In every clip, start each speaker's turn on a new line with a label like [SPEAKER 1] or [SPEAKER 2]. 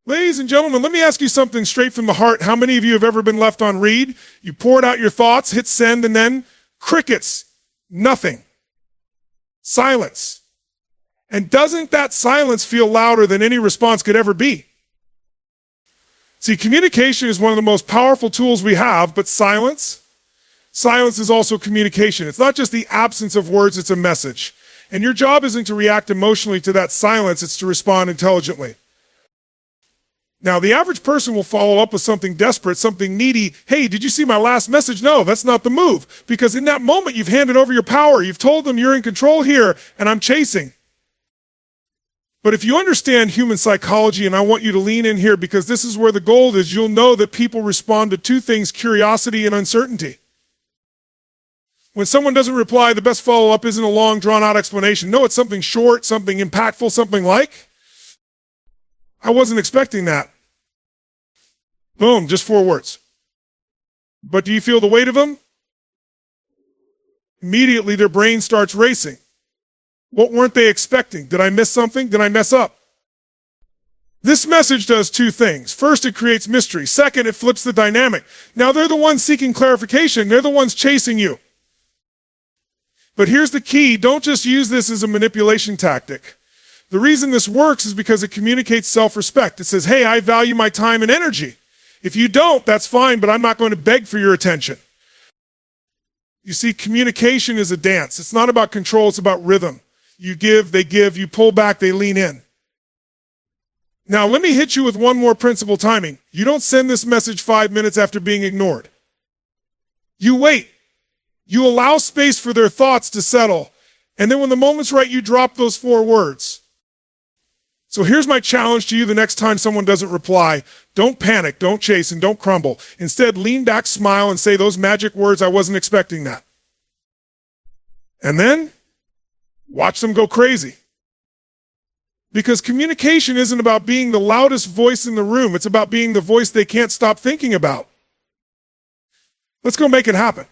[SPEAKER 1] Ladies and gentlemen, let me ask you something straight from the heart. How many of you have ever been left on read? You poured out your thoughts, hit send, and then crickets, nothing, silence. And doesn't that silence feel louder than any response could ever be? See, communication is one of the most powerful tools we have, but silence is also communication. It's not just the absence of words, it's a message. And your job isn't to react emotionally to that silence, it's to respond intelligently. Now, the average person will follow up with something desperate, something needy. Hey, did you see my last message? No, that's not the move. Because in that moment, you've handed over your power. You've told them you're in control here, and I'm chasing. But if you understand human psychology, and I want you to lean in here because this is where the gold is, you'll know that people respond to two things, curiosity and uncertainty. When someone doesn't reply, the best follow-up isn't a long, drawn-out explanation. No, it's something short, something impactful, something like, I wasn't expecting that. Boom, just 4 words. But do you feel the weight of them? Immediately their brain starts racing. What weren't they expecting? Did I miss something? Did I mess up? This message does 2 things. First, it creates mystery. Second, it flips the dynamic. Now they're the ones seeking clarification. They're the ones chasing you. But here's the key. Don't just use this as a manipulation tactic. The reason this works is because it communicates self-respect. It says, hey, I value my time and energy. If you don't, that's fine, but I'm not going to beg for your attention. You see, communication is a dance. It's not about control, it's about rhythm. You give, they give, you pull back, they lean in. Now, let me hit you with one more principle timing. You don't send this message 5 minutes after being ignored. You wait. You allow space for their thoughts to settle. And then when the moment's right, you drop those 4 words. So here's my challenge to you the next time someone doesn't reply. Don't panic, don't chase, and don't crumble. Instead, lean back, smile, and say those magic words, I wasn't expecting that. And then, watch them go crazy. Because communication isn't about being the loudest voice in the room. It's about being the voice they can't stop thinking about. Let's go make it happen.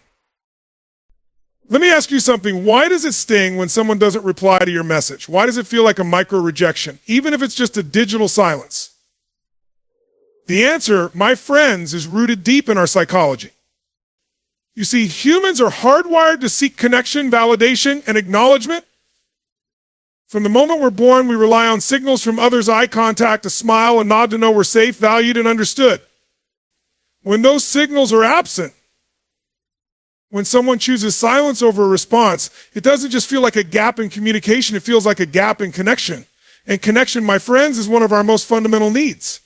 [SPEAKER 1] Let me ask you something. Why does it sting when someone doesn't reply to your message? Why does it feel like a micro-rejection, even if it's just a digital silence? The answer, my friends, is rooted deep in our psychology. You see, humans are hardwired to seek connection, validation, and acknowledgement. From the moment we're born, we rely on signals from others, eye contact, a smile, a nod to know we're safe, valued, and understood. When those signals are absent, when someone chooses silence over a response, it doesn't just feel like a gap in communication, it feels like a gap in connection. And connection, my friends, is one of our most fundamental needs.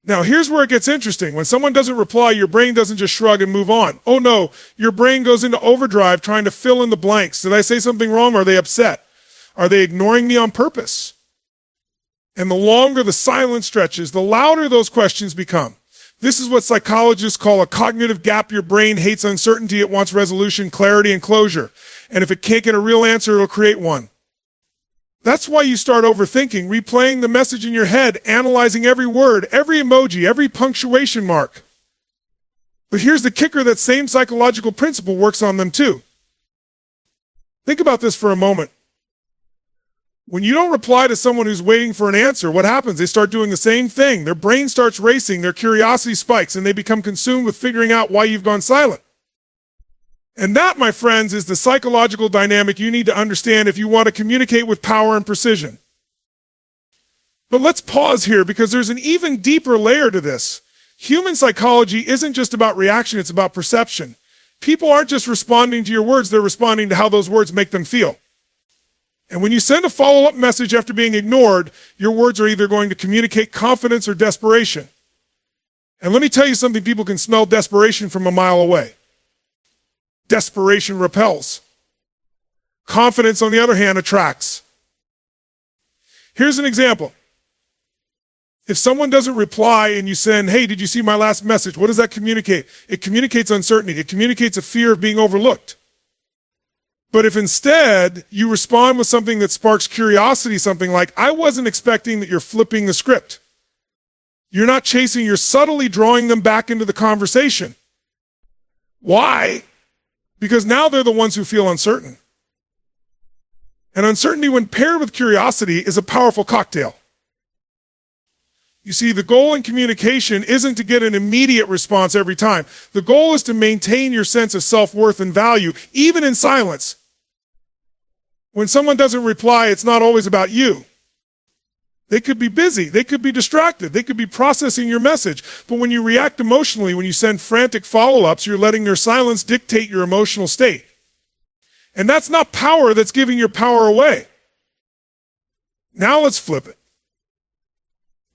[SPEAKER 1] Now, here's where it gets interesting. When someone doesn't reply, your brain doesn't just shrug and move on. Oh no, your brain goes into overdrive trying to fill in the blanks. Did I say something wrong? Are they upset? Are they ignoring me on purpose? And the longer the silence stretches, the louder those questions become. This is what psychologists call a cognitive gap. Your brain hates uncertainty. It wants resolution, clarity, and closure. And if it can't get a real answer, it'll create one. That's why you start overthinking, replaying the message in your head, analyzing every word, every emoji, every punctuation mark. But here's the kicker, that same psychological principle works on them too. Think about this for a moment. When you don't reply to someone who's waiting for an answer, what happens? They start doing the same thing. Their brain starts racing, their curiosity spikes, and they become consumed with figuring out why you've gone silent. And that, my friends, is the psychological dynamic you need to understand if you want to communicate with power and precision. But let's pause here because there's an even deeper layer to this. Human psychology isn't just about reaction, it's about perception. People aren't just responding to your words, they're responding to how those words make them feel. And when you send a follow-up message after being ignored, your words are either going to communicate confidence or desperation. And let me tell you something, people can smell desperation from a mile away. Desperation repels. Confidence, on the other hand, attracts. Here's an example. If someone doesn't reply and you send, hey, did you see my last message? What does that communicate? It communicates uncertainty. It communicates a fear of being overlooked. But if instead you respond with something that sparks curiosity, something like, I wasn't expecting that you're flipping the script. You're not chasing, you're subtly drawing them back into the conversation. Why? Because now they're the ones who feel uncertain. And uncertainty, when paired with curiosity, is a powerful cocktail. You see, the goal in communication isn't to get an immediate response every time. The goal is to maintain your sense of self-worth and value, even in silence. When someone doesn't reply, it's not always about you. They could be busy, they could be distracted, they could be processing your message. But when you react emotionally, when you send frantic follow-ups, you're letting their silence dictate your emotional state. And that's not power, that's giving your power away. Now let's flip it.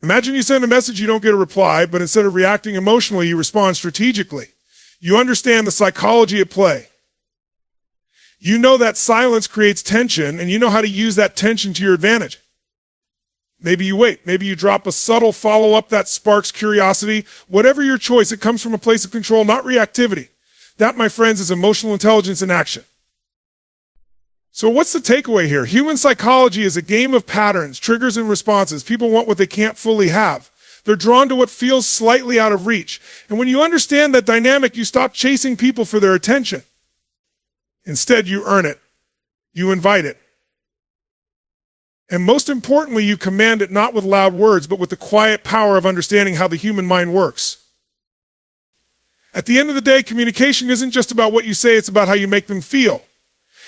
[SPEAKER 1] Imagine you send a message, you don't get a reply, but instead of reacting emotionally, you respond strategically. You understand the psychology at play. You know that silence creates tension, and you know how to use that tension to your advantage. Maybe you wait. Maybe you drop a subtle follow-up that sparks curiosity. Whatever your choice, it comes from a place of control, not reactivity. That, my friends, is emotional intelligence in action. So what's the takeaway here? Human psychology is a game of patterns, triggers, and responses. People want what they can't fully have. They're drawn to what feels slightly out of reach. And when you understand that dynamic, you stop chasing people for their attention. Instead, you earn it. You invite it. And most importantly, you command it not with loud words, but with the quiet power of understanding how the human mind works. At the end of the day, communication isn't just about what you say, it's about how you make them feel.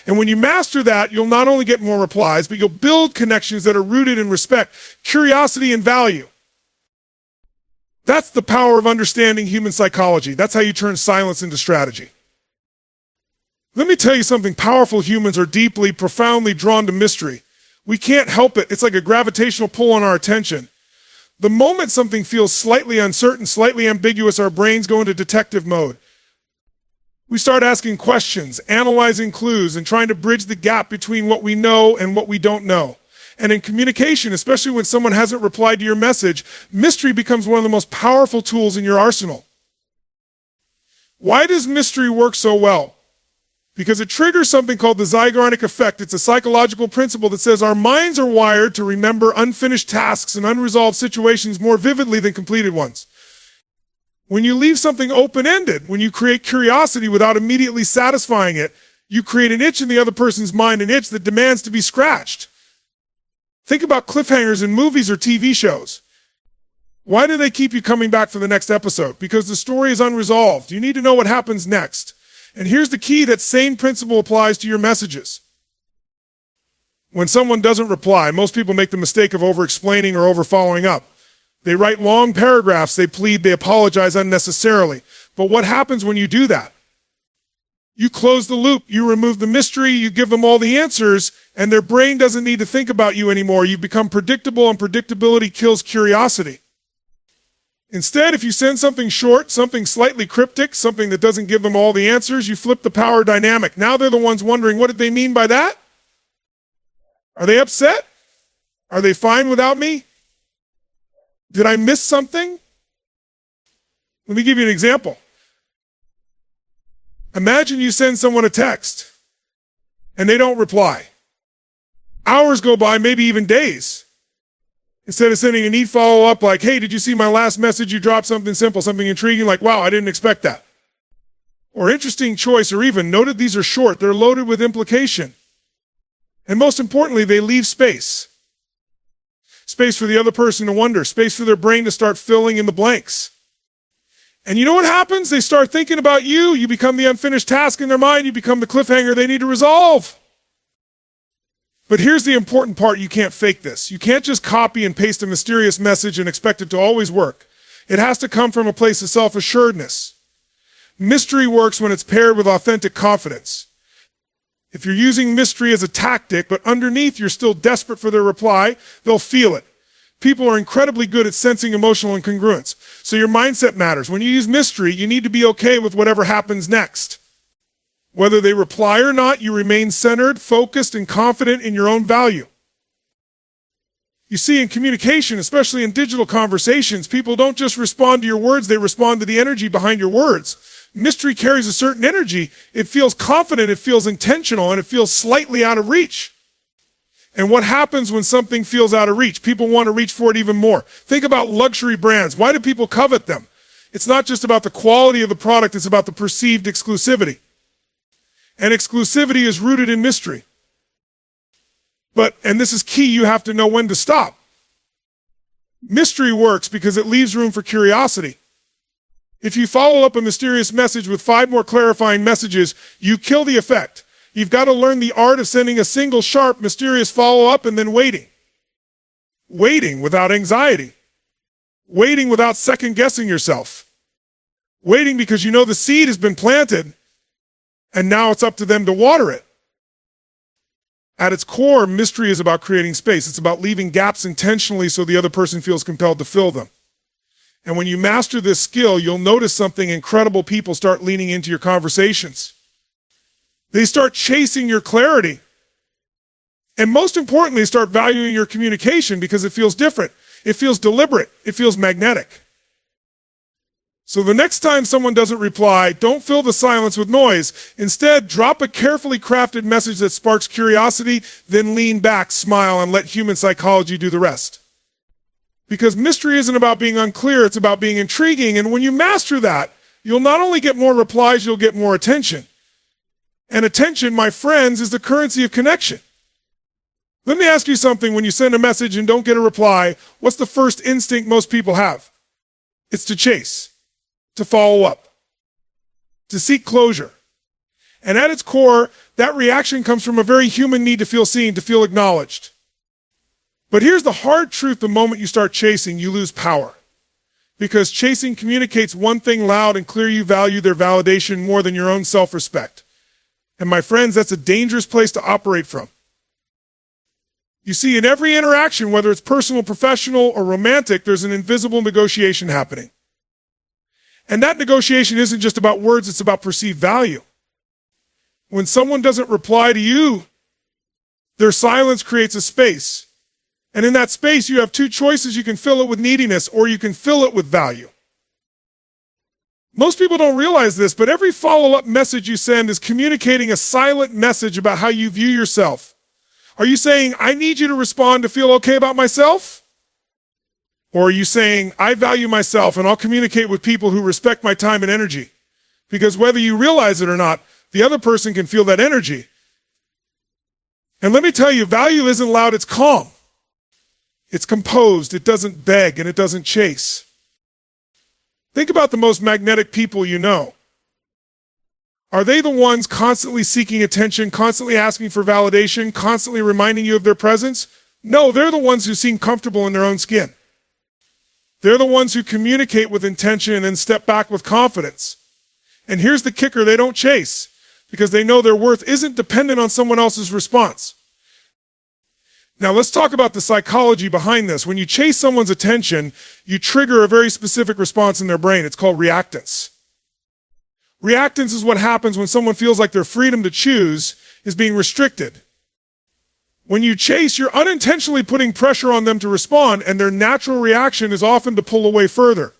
[SPEAKER 1] And when you master that, you'll not only get more replies, but you'll build connections that are rooted in respect, curiosity, and value. That's the power of understanding human psychology. That's how you turn silence into strategy. Let me tell you something. Powerful humans are deeply, profoundly drawn to mystery. We can't help it. It's like a gravitational pull on our attention. The moment something feels slightly uncertain, slightly ambiguous, our brains go into detective mode. We start asking questions, analyzing clues, and trying to bridge the gap between what we know and what we don't know. And in communication, especially when someone hasn't replied to your message, mystery becomes one of the most powerful tools in your arsenal. Why does mystery work so well? Because it triggers something called the Zygarnik effect. It's a psychological principle that says our minds are wired to remember unfinished tasks and unresolved situations more vividly than completed ones. When you leave something open-ended, when you create curiosity without immediately satisfying it, you create an itch in the other person's mind, an itch that demands to be scratched. Think about cliffhangers in movies or TV shows. Why do they keep you coming back for the next episode? Because the story is unresolved. You need to know what happens next. And here's the key: that same principle applies to your messages. When someone doesn't reply, most people make the mistake of over-explaining or over-following up. They write long paragraphs, they plead, they apologize unnecessarily. But what happens when you do that? You close the loop, you remove the mystery, you give them all the answers, and their brain doesn't need to think about you anymore. You become predictable, and predictability kills curiosity. Instead, if you send something short, something slightly cryptic, something that doesn't give them all the answers, you flip the power dynamic. Now they're the ones wondering, what did they mean by that? Are they upset? Are they fine without me? Did I miss something? Let me give you an example. Imagine you send someone a text and they don't reply. Hours go by, maybe even days. Instead of sending a neat follow-up like, hey, did you see my last message? You dropped something simple, something intriguing, like, wow, I didn't expect that. Or interesting choice, or even, noted these are short, they're loaded with implication. And most importantly, they leave space. Space for the other person to wonder, space for their brain to start filling in the blanks. And you know what happens? They start thinking about you. You become the unfinished task in their mind. You become the cliffhanger they need to resolve. But here's the important part: you can't fake this. You can't just copy and paste a mysterious message and expect it to always work. It has to come from a place of self-assuredness. Mystery works when it's paired with authentic confidence. If you're using mystery as a tactic, but underneath you're still desperate for their reply, they'll feel it. People are incredibly good at sensing emotional incongruence. So your mindset matters. When you use mystery, you need to be okay with whatever happens next. Whether they reply or not, you remain centered, focused, and confident in your own value. You see, in communication, especially in digital conversations, people don't just respond to your words, they respond to the energy behind your words. Mystery carries a certain energy. It feels confident, it feels intentional, and it feels slightly out of reach. And what happens when something feels out of reach? People want to reach for it even more. Think about luxury brands. Why do people covet them? It's not just about the quality of the product, it's about the perceived exclusivity. And exclusivity is rooted in mystery. But, and this is key, you have to know when to stop. Mystery works because it leaves room for curiosity. If you follow up a mysterious message with 5 more clarifying messages, you kill the effect. You've got to learn the art of sending a single sharp, mysterious follow-up and then waiting. Waiting without anxiety. Waiting without second-guessing yourself. Waiting because you know the seed has been planted, and now it's up to them to water it. At its core, mystery is about creating space. It's about leaving gaps intentionally so the other person feels compelled to fill them. And when you master this skill, you'll notice something incredible. People start leaning into your conversations. They start chasing your clarity. And most importantly, start valuing your communication because it feels different. It feels deliberate. It feels magnetic. So the next time someone doesn't reply, don't fill the silence with noise. Instead, drop a carefully crafted message that sparks curiosity, then lean back, smile, and let human psychology do the rest. Because mystery isn't about being unclear, it's about being intriguing. And when you master that, you'll not only get more replies, you'll get more attention. And attention, my friends, is the currency of connection. Let me ask you something. When you send a message and don't get a reply, what's the first instinct most people have? It's to chase, to follow up, to seek closure. And at its core, that reaction comes from a very human need to feel seen, to feel acknowledged. But here's the hard truth. The moment you start chasing, you lose power. Because chasing communicates one thing loud and clear: you value their validation more than your own self-respect. And my friends, that's a dangerous place to operate from. You see, in every interaction, whether it's personal, professional, or romantic, there's an invisible negotiation happening. And that negotiation isn't just about words, it's about perceived value. When someone doesn't reply to you, their silence creates a space. And in that space, you have 2 choices. You can fill it with neediness, or you can fill it with value. Most people don't realize this, but every follow-up message you send is communicating a silent message about how you view yourself. Are you saying, I need you to respond to feel okay about myself? Or are you saying, I value myself and I'll communicate with people who respect my time and energy? Because whether you realize it or not, the other person can feel that energy. And let me tell you, value isn't loud, it's calm. It's composed, it doesn't beg, and it doesn't chase. Think about the most magnetic people you know. Are they the ones constantly seeking attention, constantly asking for validation, constantly reminding you of their presence? No, they're the ones who seem comfortable in their own skin. They're the ones who communicate with intention and step back with confidence. And here's the kicker: they don't chase, because they know their worth isn't dependent on someone else's response. Now let's talk about the psychology behind this. When you chase someone's attention, you trigger a very specific response in their brain. It's called reactance. Reactance is what happens when someone feels like their freedom to choose is being restricted. When you chase, you're unintentionally putting pressure on them to respond, and their natural reaction is often to pull away further.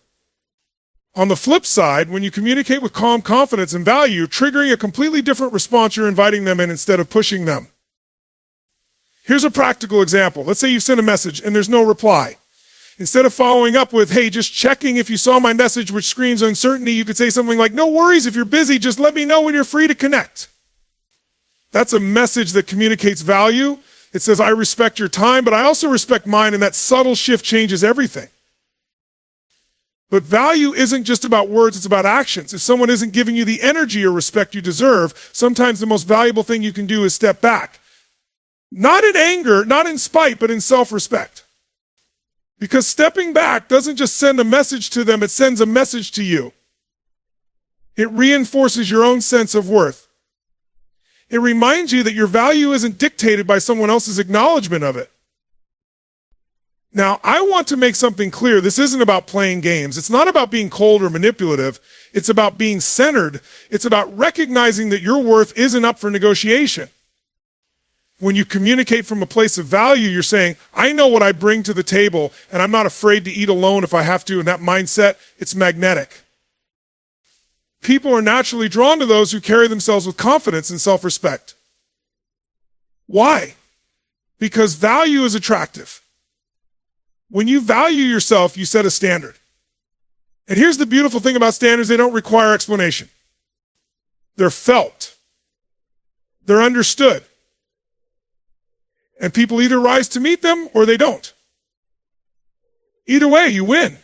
[SPEAKER 1] On the flip side, when you communicate with calm confidence and value, you're triggering a completely different response. You're inviting them in instead of pushing them. Here's a practical example. Let's say you send a message and there's no reply. Instead of following up with, hey, just checking if you saw my message, which screams uncertainty, you could say something like, no worries, if you're busy, just let me know when you're free to connect. That's a message that communicates value. It says, I respect your time, but I also respect mine, and that subtle shift changes everything. But value isn't just about words, it's about actions. If someone isn't giving you the energy or respect you deserve, sometimes the most valuable thing you can do is step back. Not in anger, not in spite, but in self-respect. Because stepping back doesn't just send a message to them, it sends a message to you. It reinforces your own sense of worth. It reminds you that your value isn't dictated by someone else's acknowledgement of it. Now, I want to make something clear. This isn't about playing games. It's not about being cold or manipulative. It's about being centered. It's about recognizing that your worth isn't up for negotiation. When you communicate from a place of value, you're saying, I know what I bring to the table, and I'm not afraid to eat alone if I have to. And that mindset, it's magnetic. People are naturally drawn to those who carry themselves with confidence and self-respect. Why? Because value is attractive. When you value yourself, you set a standard. And here's the beautiful thing about standards: they don't require explanation. They're felt. They're understood. And people either rise to meet them or they don't. Either way, you win.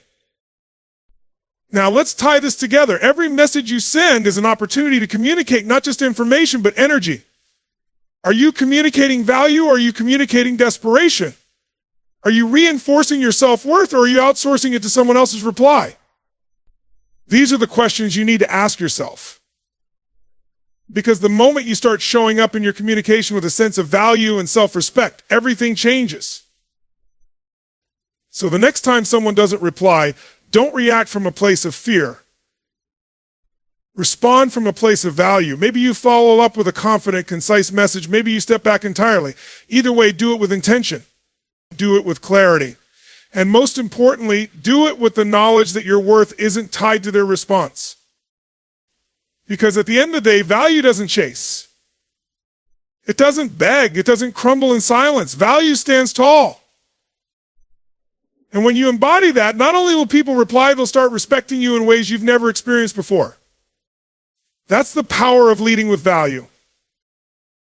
[SPEAKER 1] Now, let's tie this together. Every message you send is an opportunity to communicate not just information, but energy. Are you communicating value or are you communicating desperation? Are you reinforcing your self-worth or are you outsourcing it to someone else's reply? These are the questions you need to ask yourself. Because the moment you start showing up in your communication with a sense of value and self-respect, everything changes. So the next time someone doesn't reply, don't react from a place of fear. Respond from a place of value. Maybe you follow up with a confident, concise message. Maybe you step back entirely. Either way, do it with intention. Do it with clarity. And most importantly, do it with the knowledge that your worth isn't tied to their response. Because at the end of the day, value doesn't chase. It doesn't beg. It doesn't crumble in silence. Value stands tall. And when you embody that, not only will people reply, they'll start respecting you in ways you've never experienced before. That's the power of leading with value.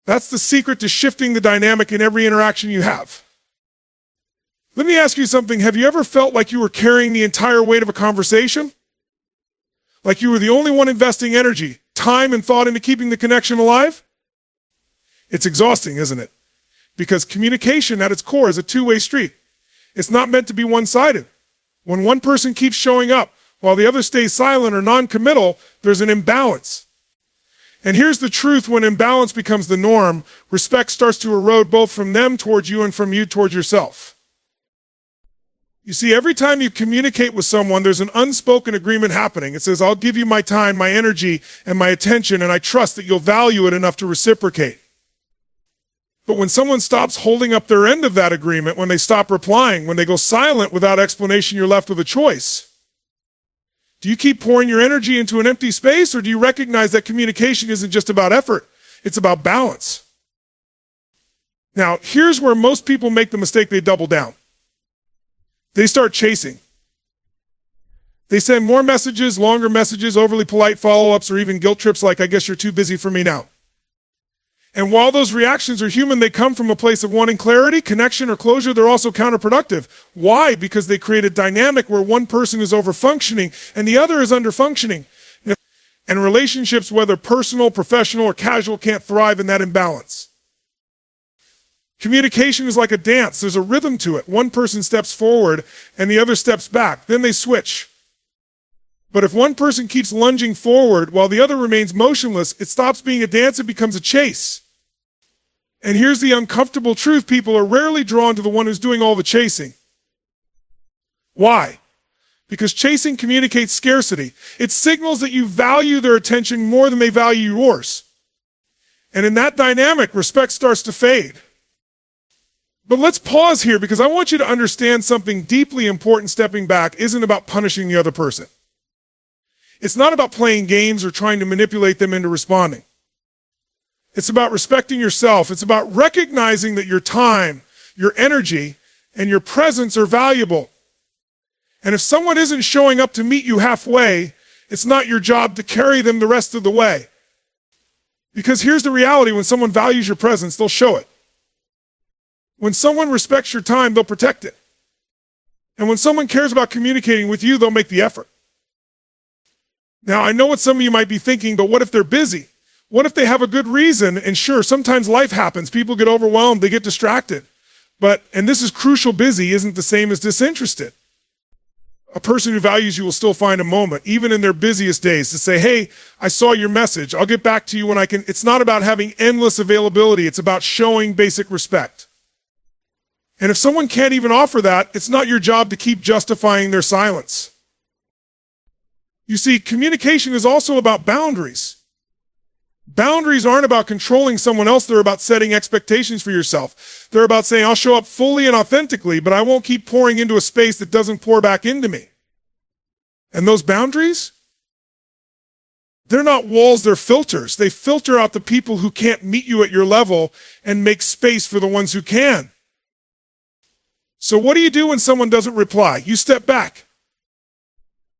[SPEAKER 1] That's the secret to shifting the dynamic in every interaction you have. Let me ask you something. Have you ever felt like you were carrying the entire weight of a conversation? Like you were the only one investing energy, time, and thought into keeping the connection alive? It's exhausting, isn't it? Because communication at its core is a two-way street. It's not meant to be one-sided. When one person keeps showing up while the other stays silent or non-committal, there's an imbalance. And here's the truth: when imbalance becomes the norm, respect starts to erode both from them towards you and from you towards yourself. You see, every time you communicate with someone, there's an unspoken agreement happening. It says, I'll give you my time, my energy, and my attention, and I trust that you'll value it enough to reciprocate. But when someone stops holding up their end of that agreement, when they stop replying, when they go silent without explanation, you're left with a choice. Do you keep pouring your energy into an empty space, or do you recognize that communication isn't just about effort, it's about balance? Now, here's where most people make the mistake: they double down. They start chasing. They send more messages, longer messages, overly polite follow-ups, or even guilt trips like, I guess you're too busy for me now. And while those reactions are human, they come from a place of wanting clarity, connection, or closure. They're also counterproductive. Why? Because they create a dynamic where one person is overfunctioning and the other is underfunctioning. And relationships, whether personal, professional, or casual, can't thrive in that imbalance. Communication is like a dance. There's a rhythm to it. One person steps forward and the other steps back. Then they switch. But if one person keeps lunging forward while the other remains motionless, it stops being a dance and becomes a chase. And here's the uncomfortable truth: people are rarely drawn to the one who's doing all the chasing. Why? Because chasing communicates scarcity. It signals that you value their attention more than they value yours. And in that dynamic, respect starts to fade. But let's pause here, because I want you to understand something deeply important. Stepping back isn't about punishing the other person. It's not about playing games or trying to manipulate them into responding. It's about respecting yourself. It's about recognizing that your time, your energy, and your presence are valuable. And if someone isn't showing up to meet you halfway, it's not your job to carry them the rest of the way. Because here's the reality: when someone values your presence, they'll show it. When someone respects your time, they'll protect it. And when someone cares about communicating with you, they'll make the effort. Now, I know what some of you might be thinking, but what if they're busy? What if they have a good reason? And sure, sometimes life happens. People get overwhelmed. They get distracted. But, and this is crucial, busy isn't the same as disinterested. A person who values you will still find a moment, even in their busiest days, to say, hey, I saw your message. I'll get back to you when I can. It's not about having endless availability. It's about showing basic respect. And if someone can't even offer that, it's not your job to keep justifying their silence. You see, communication is also about boundaries. Boundaries aren't about controlling someone else. They're about setting expectations for yourself. They're about saying, I'll show up fully and authentically, but I won't keep pouring into a space that doesn't pour back into me. And those boundaries, they're not walls, they're filters. They filter out the people who can't meet you at your level and make space for the ones who can. So what do you do when someone doesn't reply? You step back.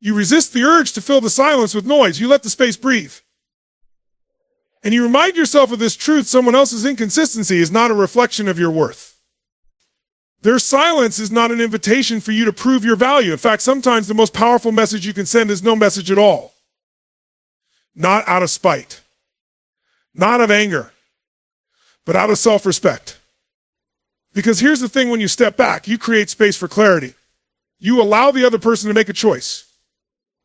[SPEAKER 1] You resist the urge to fill the silence with noise. You let the space breathe. And you remind yourself of this truth: someone else's inconsistency is not a reflection of your worth. Their silence is not an invitation for you to prove your value. In fact, sometimes the most powerful message you can send is no message at all. Not out of spite, not out of anger, but out of self-respect. Because here's the thing, when you step back, you create space for clarity. You allow the other person to make a choice.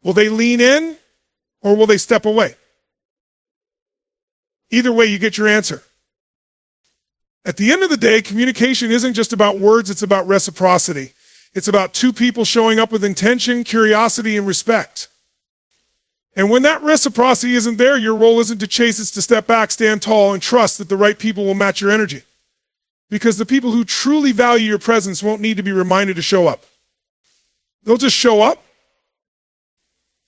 [SPEAKER 1] Will they lean in or will they step away? Either way, you get your answer. At the end of the day, communication isn't just about words, it's about reciprocity. It's about two people showing up with intention, curiosity, and respect. And when that reciprocity isn't there, your role isn't to chase, it's to step back, stand tall, and trust that the right people will match your energy. Because the people who truly value your presence won't need to be reminded to show up. They'll just show up.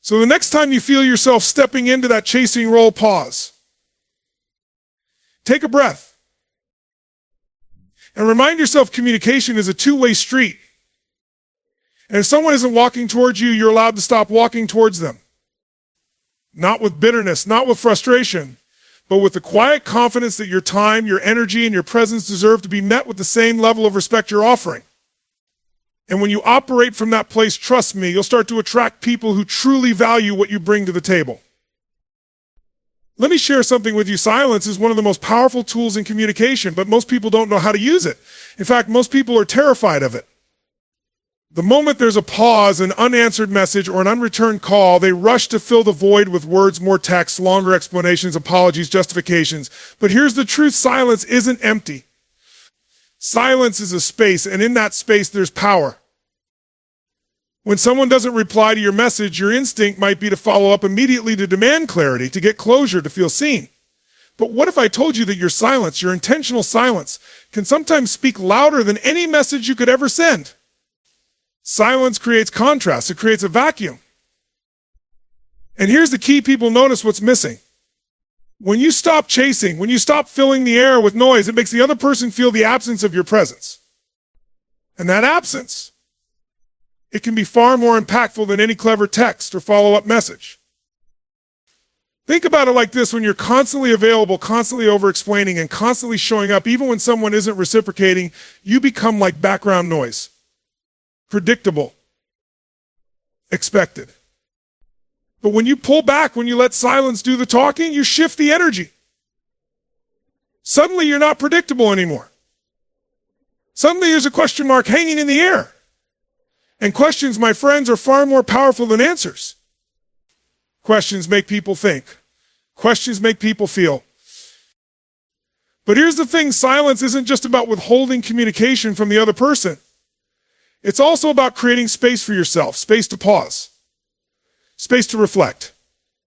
[SPEAKER 1] So the next time you feel yourself stepping into that chasing role, pause. Take a breath. And remind yourself communication is a two-way street. And if someone isn't walking towards you, you're allowed to stop walking towards them. Not with bitterness, not with frustration, but with the quiet confidence that your time, your energy, and your presence deserve to be met with the same level of respect you're offering. And when you operate from that place, trust me, you'll start to attract people who truly value what you bring to the table. Let me share something with you. Silence is one of the most powerful tools in communication, but most people don't know how to use it. In fact, most people are terrified of it. The moment there's a pause, an unanswered message, or an unreturned call, they rush to fill the void with words, more text, longer explanations, apologies, justifications. But here's the truth, silence isn't empty. Silence is a space, and in that space, there's power. When someone doesn't reply to your message, your instinct might be to follow up immediately to demand clarity, to get closure, to feel seen. But what if I told you that your silence, your intentional silence, can sometimes speak louder than any message you could ever send? Silence creates contrast. It creates a vacuum. And here's the key: people notice what's missing. When you stop chasing, when you stop filling the air with noise, it makes the other person feel the absence of your presence. And that absence, it can be far more impactful than any clever text or follow-up message. Think about it like this: when you're constantly available, constantly over-explaining, and constantly showing up, even when someone isn't reciprocating, you become like background noise. Predictable, expected. But when you pull back, when you let silence do the talking, you shift the energy. Suddenly you're not predictable anymore. Suddenly there's a question mark hanging in the air. And questions, my friends, are far more powerful than answers. Questions make people think. Questions make people feel. But here's the thing, silence isn't just about withholding communication from the other person. It's also about creating space for yourself, space to pause, space to reflect,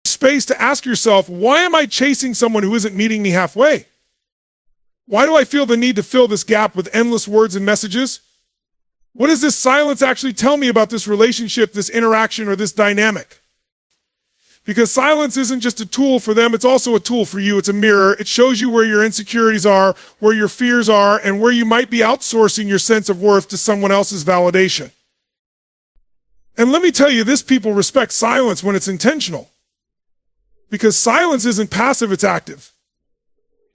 [SPEAKER 1] space to ask yourself, why am I chasing someone who isn't meeting me halfway? Why do I feel the need to fill this gap with endless words and messages? What does this silence actually tell me about this relationship, this interaction, or this dynamic? Because silence isn't just a tool for them, it's also a tool for you. It's a mirror. It shows you where your insecurities are, where your fears are, and where you might be outsourcing your sense of worth to someone else's validation. And let me tell you, this people respect silence when it's intentional. Because silence isn't passive, it's active.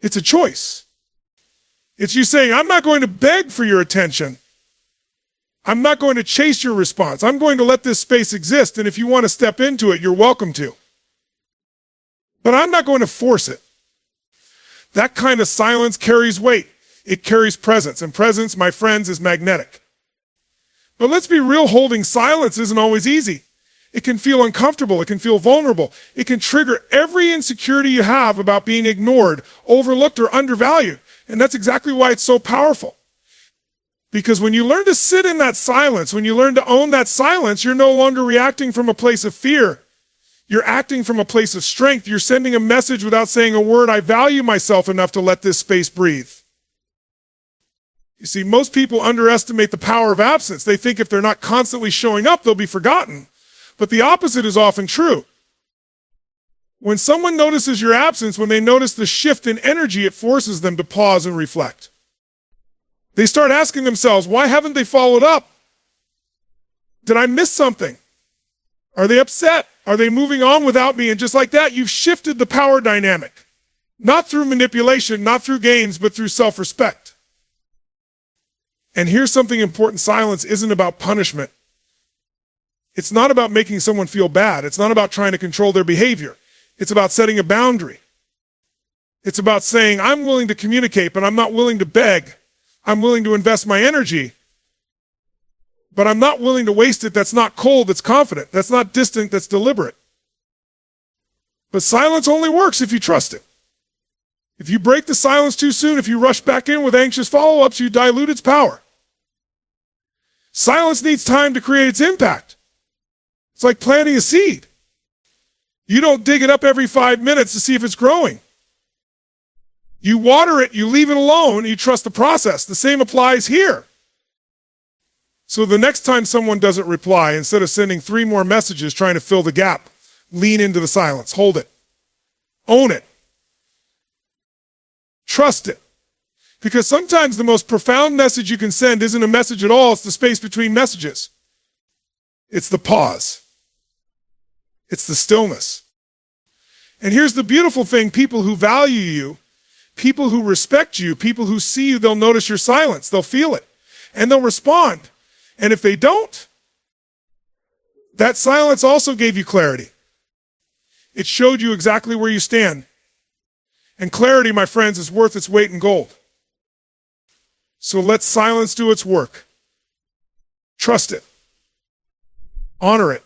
[SPEAKER 1] It's a choice. It's you saying, I'm not going to beg for your attention. I'm not going to chase your response. I'm going to let this space exist, and if you want to step into it, you're welcome to. But I'm not going to force it. That kind of silence carries weight. It carries presence, and presence, my friends, is magnetic. But let's be real, holding silence isn't always easy. It can feel uncomfortable. It can feel vulnerable. It can trigger every insecurity you have about being ignored, overlooked, or undervalued. And that's exactly why it's so powerful. Because when you learn to sit in that silence, when you learn to own that silence, you're no longer reacting from a place of fear. You're acting from a place of strength. You're sending a message without saying a word. I value myself enough to let this space breathe. You see, most people underestimate the power of absence. They think if they're not constantly showing up, they'll be forgotten. But the opposite is often true. When someone notices your absence, when they notice the shift in energy, it forces them to pause and reflect. They start asking themselves, why haven't they followed up? Did I miss something? Are they upset? Are they moving on without me? And just like that, you've shifted the power dynamic. Not through manipulation, not through games, but through self-respect. And here's something important. Silence isn't about punishment. It's not about making someone feel bad. It's not about trying to control their behavior. It's about setting a boundary. It's about saying, I'm willing to communicate, but I'm not willing to beg. I'm willing to invest my energy, but I'm not willing to waste it. That's not cold, that's confident. That's not distant, that's deliberate. But silence only works if you trust it. If you break the silence too soon, if you rush back in with anxious follow-ups, you dilute its power. Silence needs time to create its impact. It's like planting a seed. You don't dig it up every 5 minutes to see if it's growing. You water it, you leave it alone, and you trust the process. The same applies here. So the next time someone doesn't reply, instead of sending 3 more messages trying to fill the gap, lean into the silence, hold it, own it, trust it. Because sometimes the most profound message you can send isn't a message at all, it's the space between messages. It's the pause. It's the stillness. And here's the beautiful thing, people who value you, people who respect you, people who see you, they'll notice your silence, they'll feel it, and they'll respond. And if they don't, that silence also gave you clarity. It showed you exactly where you stand. And clarity, my friends, is worth its weight in gold. So let silence do its work. Trust it. Honor it.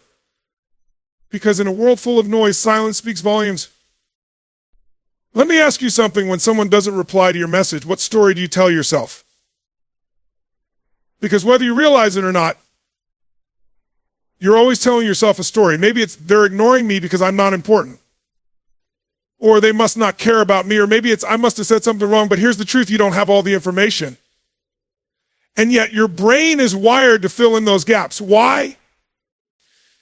[SPEAKER 1] Because in a world full of noise, silence speaks volumes. Let me ask you something. When someone doesn't reply to your message, what story do you tell yourself? Because whether you realize it or not, you're always telling yourself a story. Maybe it's they're ignoring me because I'm not important. Or they must not care about me. Or maybe it's I must have said something wrong, but here's the truth, you don't have all the information. And yet your brain is wired to fill in those gaps. Why?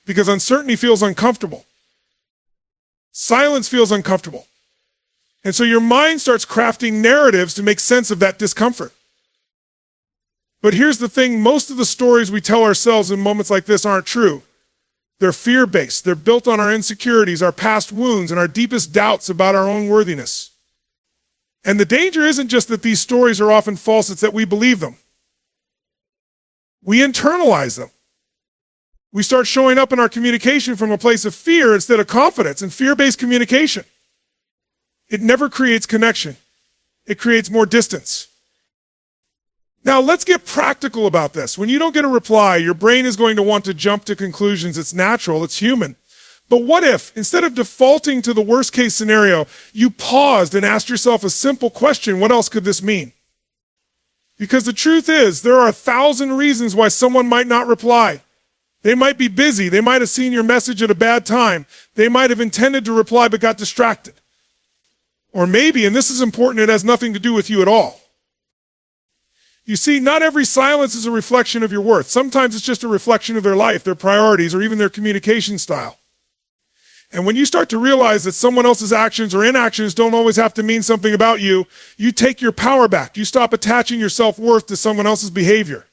[SPEAKER 1] Because uncertainty feels uncomfortable. Silence feels uncomfortable. And so your mind starts crafting narratives to make sense of that discomfort. But here's the thing, most of the stories we tell ourselves in moments like this aren't true. They're fear-based. They're built on our insecurities, our past wounds, and our deepest doubts about our own worthiness. And the danger isn't just that these stories are often false, it's that we believe them. We internalize them. We start showing up in our communication from a place of fear instead of confidence, and fear-based communication. It never creates connection. It creates more distance. Now, let's get practical about this. When you don't get a reply, your brain is going to want to jump to conclusions. It's natural, it's human. But what if, instead of defaulting to the worst-case scenario, you paused and asked yourself a simple question, what else could this mean? Because the truth is, there are 1,000 reasons why someone might not reply. They might be busy. They might have seen your message at a bad time. They might have intended to reply but got distracted. Or maybe, and this is important, it has nothing to do with you at all. You see, not every silence is a reflection of your worth. Sometimes it's just a reflection of their life, their priorities, or even their communication style. And when you start to realize that someone else's actions or inactions don't always have to mean something about you, you take your power back. You stop attaching your self-worth to someone else's behavior.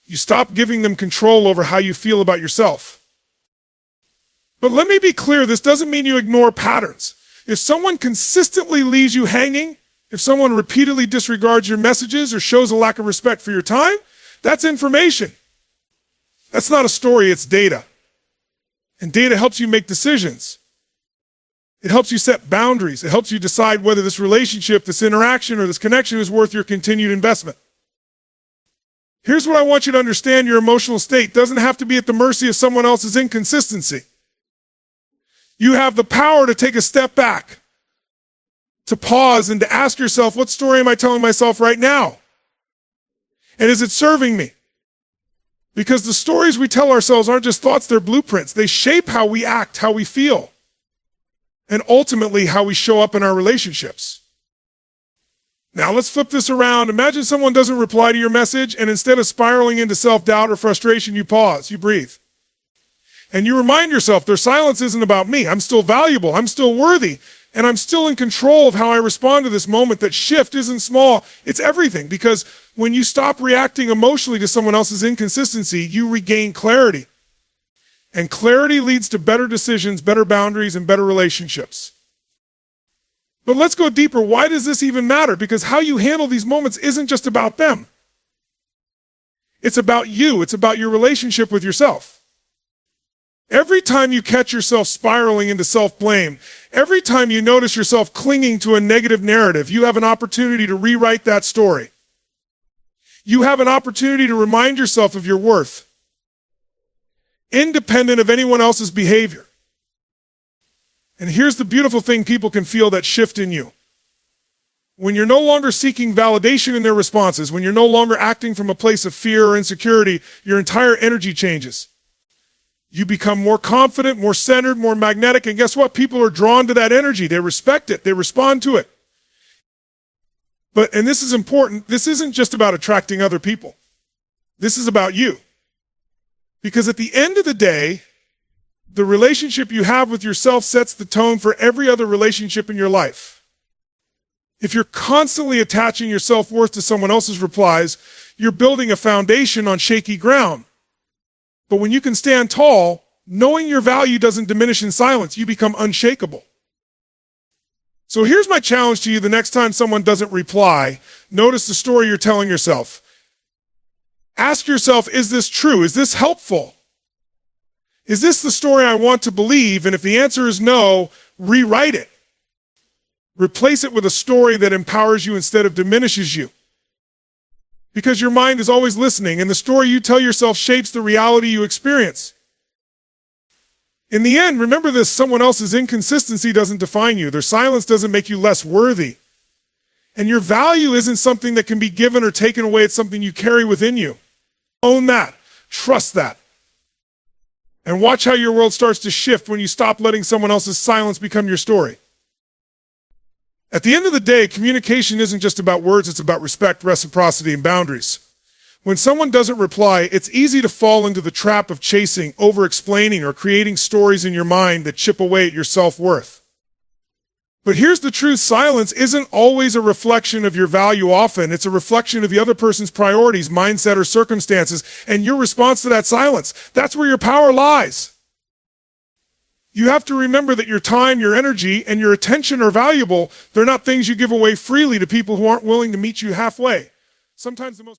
[SPEAKER 1] You stop giving them control over how you feel about yourself. But let me be clear, this doesn't mean you ignore patterns. If someone consistently leaves you hanging, if someone repeatedly disregards your messages or shows a lack of respect for your time, that's information. That's not a story, it's data. And data helps you make decisions. It helps you set boundaries. It helps you decide whether this relationship, this interaction, or this connection is worth your continued investment. Here's what I want you to understand. Your emotional state doesn't have to be at the mercy of someone else's inconsistency. You have the power to take a step back, to pause, and to ask yourself, what story am I telling myself right now? And is it serving me? Because the stories we tell ourselves aren't just thoughts, they're blueprints. They shape how we act, how we feel, and ultimately how we show up in our relationships. Now let's flip this around. Imagine someone doesn't reply to your message, and instead of spiraling into self-doubt or frustration, you pause, you breathe. And you remind yourself, their silence isn't about me. I'm still valuable. I'm still worthy. And I'm still in control of how I respond to this moment. That shift isn't small. It's everything. Because when you stop reacting emotionally to someone else's inconsistency, you regain clarity. And clarity leads to better decisions, better boundaries, and better relationships. But let's go deeper. Why does this even matter? Because how you handle these moments isn't just about them. It's about you. It's about your relationship with yourself. Every time you catch yourself spiraling into self-blame, every time you notice yourself clinging to a negative narrative, you have an opportunity to rewrite that story. You have an opportunity to remind yourself of your worth, independent of anyone else's behavior. And here's the beautiful thing people can feel that shift in you. When you're no longer seeking validation in their responses, when you're no longer acting from a place of fear or insecurity, your entire energy changes. You become more confident, more centered, more magnetic, and guess what? People are drawn to that energy. They respect it. They respond to it. And this is important, this isn't just about attracting other people. This is about you. Because at the end of the day, the relationship you have with yourself sets the tone for every other relationship in your life. If you're constantly attaching your self-worth to someone else's replies, you're building a foundation on shaky ground. But when you can stand tall, knowing your value doesn't diminish in silence, you become unshakable. So here's my challenge to you the next time someone doesn't reply, notice the story you're telling yourself. Ask yourself, is this true? Is this helpful? Is this the story I want to believe? And if the answer is no, rewrite it. Replace it with a story that empowers you instead of diminishes you. Because your mind is always listening, and the story you tell yourself shapes the reality you experience. In the end, remember this, someone else's inconsistency doesn't define you. Their silence doesn't make you less worthy. And your value isn't something that can be given or taken away. It's something you carry within you. Own that. Trust that. And watch how your world starts to shift when you stop letting someone else's silence become your story. At the end of the day, communication isn't just about words, it's about respect, reciprocity, and boundaries. When someone doesn't reply, it's easy to fall into the trap of chasing, over-explaining, or creating stories in your mind that chip away at your self-worth. But here's the truth, silence isn't always a reflection of your value often. It's a reflection of the other person's priorities, mindset, or circumstances, and your response to that silence. That's where your power lies. You have to remember that your time, your energy, and your attention are valuable. They're not things you give away freely to people who aren't willing to meet you halfway. Sometimes the most